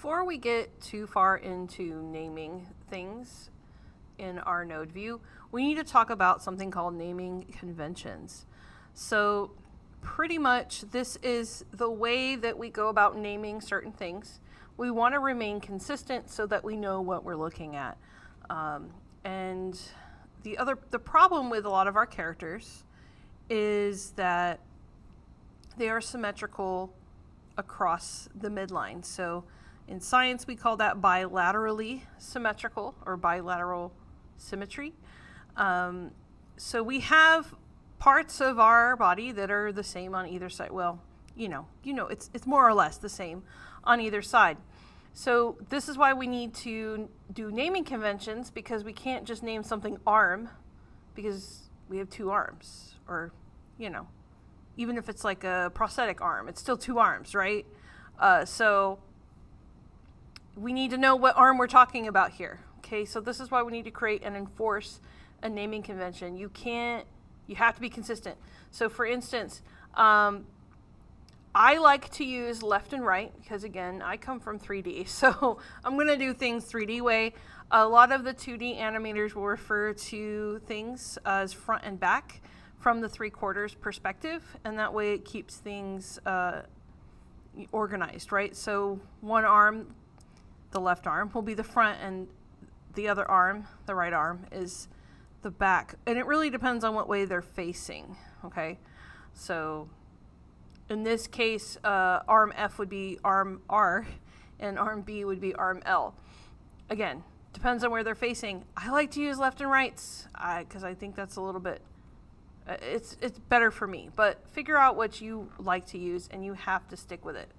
Before we get too far into naming things in our node view, we need to talk about something called naming conventions. So pretty much this is the way that we go about naming certain things. We want to remain consistent so that we know what we're looking at. And the problem with a lot of our characters is that they are symmetrical across the midline. So in science, we call that bilaterally symmetrical or bilateral symmetry. So we have parts of our body that are the same on either side. Well, it's more or less the same on either side. So this is why we need to do naming conventions, because we can't just name something arm because we have two arms, or, even if it's like a prosthetic arm, it's still two arms, right? So we need to know what arm we're talking about here. Okay, so this is why we need to create and enforce a naming convention. You have to be consistent. So for instance, I like to use left and right because, again, I come from 3D. So I'm going to do things 3D way. A lot of the 2D animators will refer to things as front and back from the 3/4 perspective. And that way it keeps things organized, right? So one arm, the left arm, will be the front, and the other arm, the right arm, is the back. And it really depends on what way they're facing, okay? So in this case, arm F would be arm R, and arm B would be arm L. Again, depends on where they're facing. I like to use left and rights because I think that's a little bit, it's better for me. But figure out what you like to use, and you have to stick with it.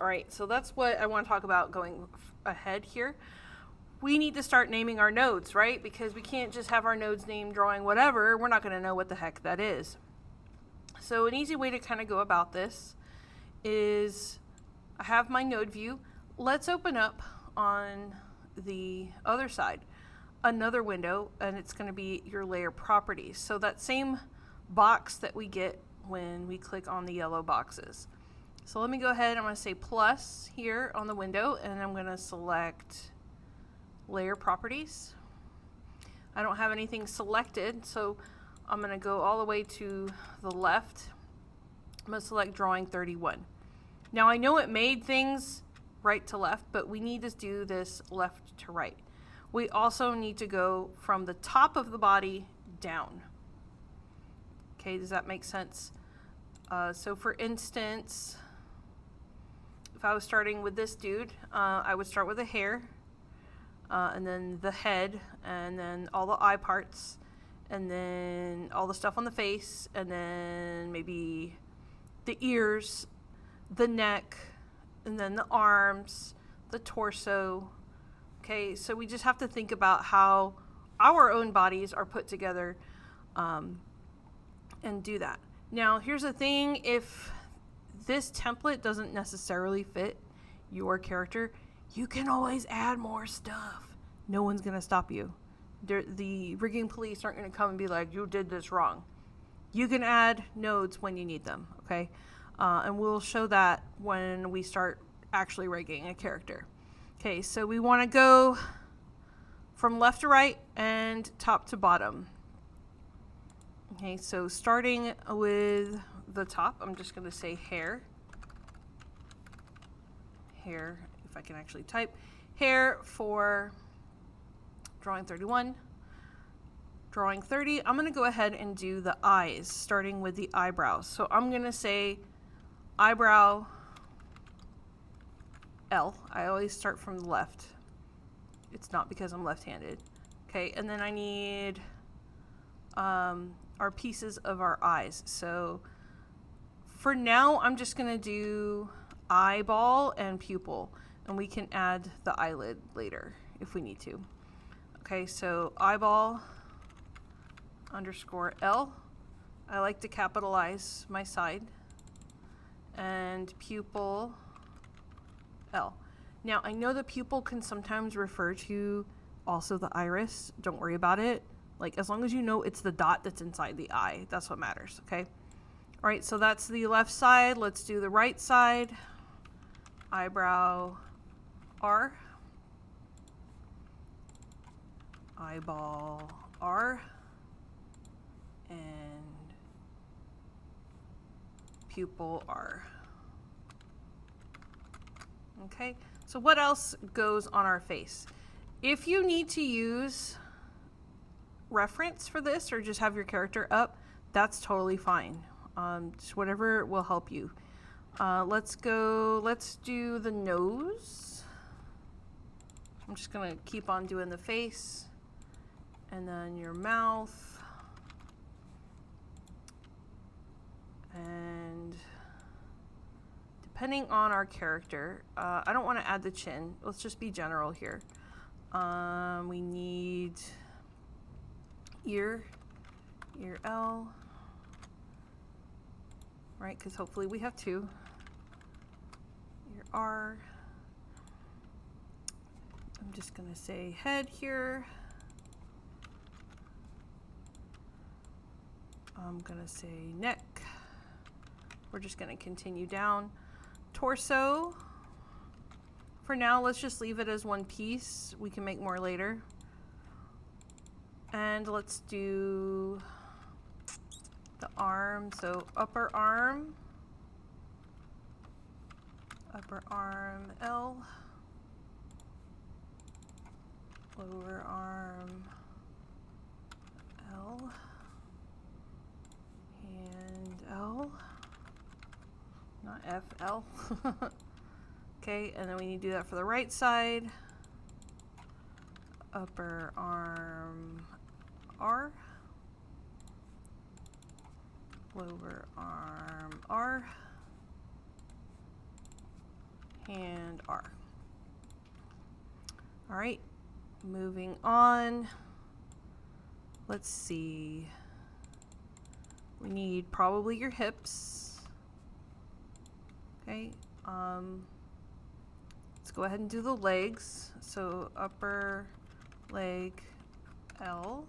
All right, so that's what I want to talk about going ahead here. We need to start naming our nodes, right? Because we can't just have our nodes named drawing whatever. We're not going to know what the heck that is. So an easy way to kind of go about this is I have my node view. Let's open up on the other side another window, and it's going to be your layer properties. So that same box that we get when we click on the yellow boxes. So let me go ahead. I'm going to say plus here on the window, and I'm going to select layer properties. I don't have anything selected, so I'm going to go all the way to the left. I'm going to select drawing 31. Now I know it made things right to left, but we need to do this left to right. We also need to go from the top of the body down. Okay, does that make sense? So for instance, if I was starting with this dude, I would start with the hair, and then the head, and then all the eye parts, and then all the stuff on the face, and then maybe the ears, the neck, and then the arms, the torso. Okay, so we just have to think about how our own bodies are put together, and do that. Now, here's the thing. If this template doesn't necessarily fit your character, you can always add more stuff. No one's going to stop you. The rigging police aren't going to come and be like, you did this wrong. You can add nodes when you need them, okay? And we'll show that when we start actually rigging a character. Okay, so we want to go from left to right and top to bottom. Okay, so starting with the top, I'm just going to say hair. Hair, if I can actually type. Hair for drawing 31. Drawing 30, I'm going to go ahead and do the eyes, starting with the eyebrows. So I'm going to say eyebrow L. I always start from the left. It's not because I'm left-handed. Okay, and then I need our pieces of our eyes. So for now, I'm just going to do eyeball and pupil, and we can add the eyelid later if we need to. Okay, so eyeball underscore L. I like to capitalize my side. And pupil L. Now, I know the pupil can sometimes refer to also the iris. Don't worry about it. Like, as long as you know it's the dot that's inside the eye, that's what matters, okay? All right, so that's the left side. Let's do the right side. Eyebrow R, eyeball R, and pupil R. Okay, so what else goes on our face? If you need to use reference for this or just have your character up, that's totally fine. Just whatever will help you. Let's do the nose. I'm just gonna keep on doing the face, and then your mouth, and depending on our character, I don't want to add the chin. Let's just be general here. We need ear L, right? Because hopefully we have two. Ear R. I'm just gonna say head here. I'm gonna say neck. We're just gonna continue down. Torso. For now, let's just leave it as one piece. We can make more later. And let's do the arm. So upper arm L, lower arm L, hand L, not F, L. Okay, and then we need to do that for the right side. Upper arm R, lower arm R, hand R. All right, moving on. Let's see. We need probably your hips. Okay. Let's go ahead and do the legs. So upper leg L,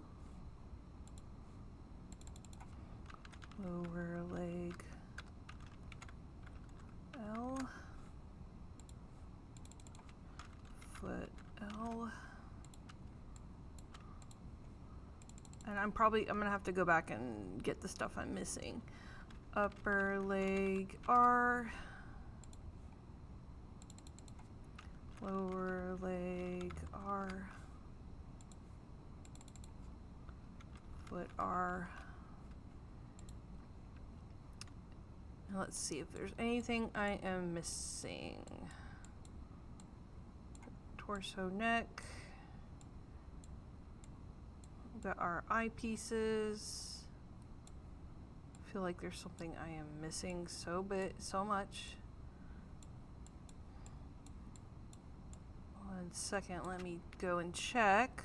lower leg L, foot L, and I'm gonna have to go back and get the stuff I'm missing. Upper leg R, lower leg R, foot R. Now let's see if there's anything I am missing. Torso, neck. We've got our eyepieces. I feel like there's something I am missing so much. 1 second, let me go and check.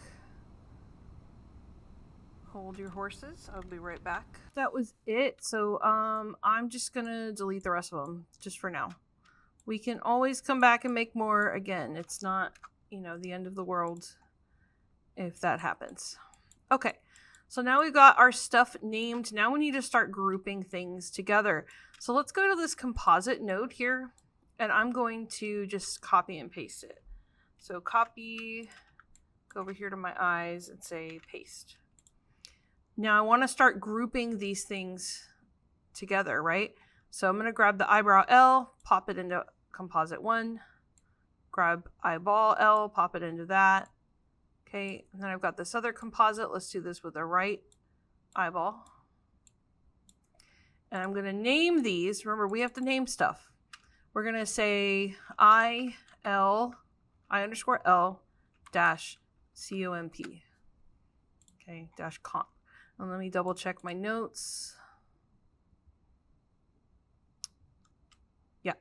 Hold your horses. I'll be right back. That was it. So I'm just gonna delete the rest of them just for now. We can always come back and make more again. It's not, the end of the world if that happens. Okay, so now we've got our stuff named. Now we need to start grouping things together. So let's go to this composite node here, and I'm going to just copy and paste it. So copy, go over here to my eyes and say paste. Now I want to start grouping these things together, right? So I'm going to grab the eyebrow L, pop it into composite 1, grab eyeball L, pop it into that. Okay, and then I've got this other composite. Let's do this with the right eyeball. And I'm going to name these. Remember, we have to name stuff. We're going to say I underscore L dash comp. Okay, dash comp. And let me double check my notes. Yeah.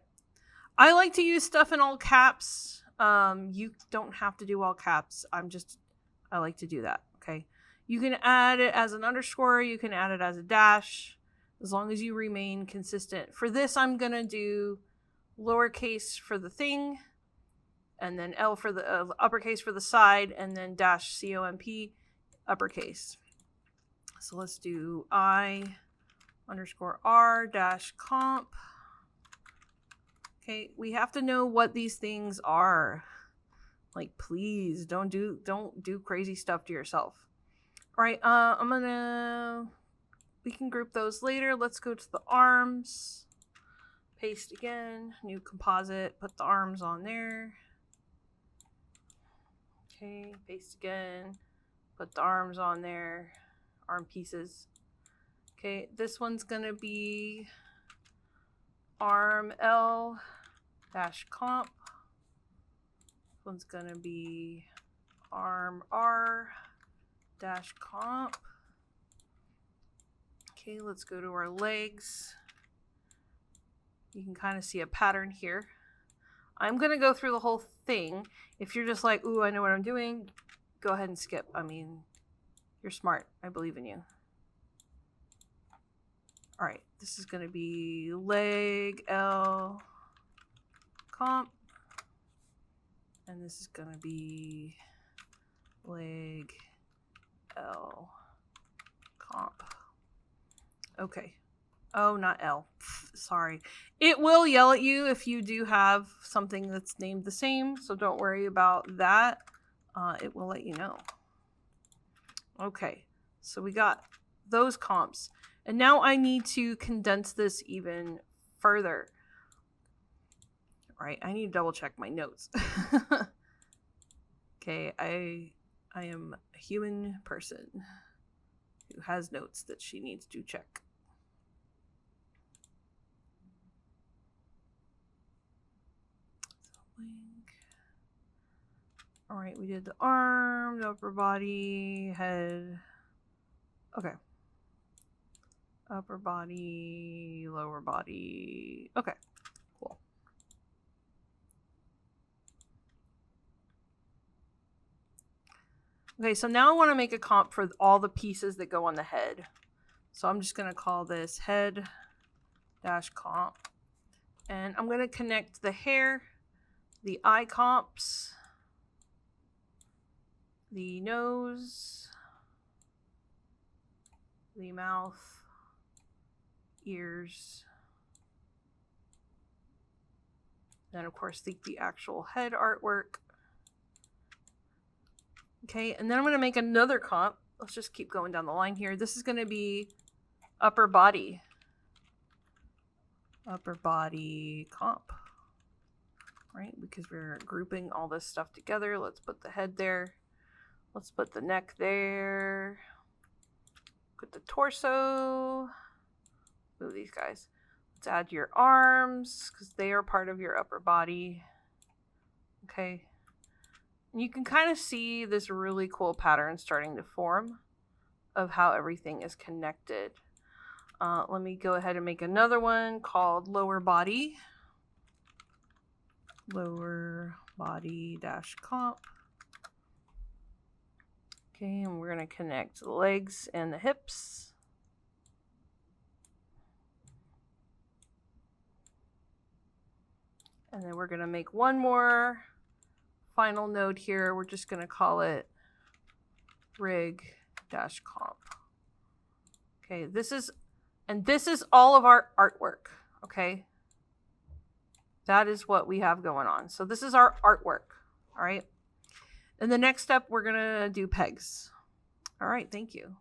I like to use stuff in all caps. You don't have to do all caps. I like to do that. Okay. You can add it as an underscore. You can add it as a dash, as long as you remain consistent. For this, I'm going to do lowercase for the thing, and then L for the uppercase for the side, and then dash comp uppercase. So let's do I underscore R dash comp. Okay, we have to know what these things are. Like, please don't do crazy stuff to yourself. All right, we can group those later. Let's go to the arms. Paste again, new composite, put the arms on there. Okay, paste again, put the arms on there, arm pieces. Okay, this one's gonna be arm L dash comp. This one's gonna be arm R dash comp. Okay, let's go to our legs. You can kind of see a pattern here. I'm going to go through the whole thing. If you're just like, ooh, I know what I'm doing, go ahead and skip. I mean, you're smart. I believe in you. All right, this is going to be leg L comp. And this is going to be leg L comp. Okay. Oh, not L. Sorry. It will yell at you if you do have something that's named the same, so don't worry about that. It will let you know. Okay, so we got those comps. And now I need to condense this even further. All right, I need to double check my notes. Okay, I am a human person who has notes that she needs to check. All right, we did the arm, the upper body, head. Okay. Upper body, lower body. Okay, cool. Okay, so now I want to make a comp for all the pieces that go on the head. So I'm just going to call this head dash comp. And I'm going to connect the hair, the eye comps, the nose, the mouth, ears, then of course the actual head artwork. Okay, and then I'm going to make another comp. Let's just keep going down the line here. This is going to be upper body. Upper body comp. Right, because we're grouping all this stuff together. Let's put the head there. Let's put the neck there. Put the torso. Move these guys. Let's add your arms because they are part of your upper body. Okay. And you can kind of see this really cool pattern starting to form of how everything is connected. Let me go ahead and make another one called lower body. Lower body dash comp. Okay, and we're going to connect the legs and the hips. And then we're going to make one more final node here. We're just going to call it rig dash comp. Okay, this is all of our artwork. Okay, that is what we have going on. So this is our artwork. All right. In the next step, we're going to do pegs. All right, thank you.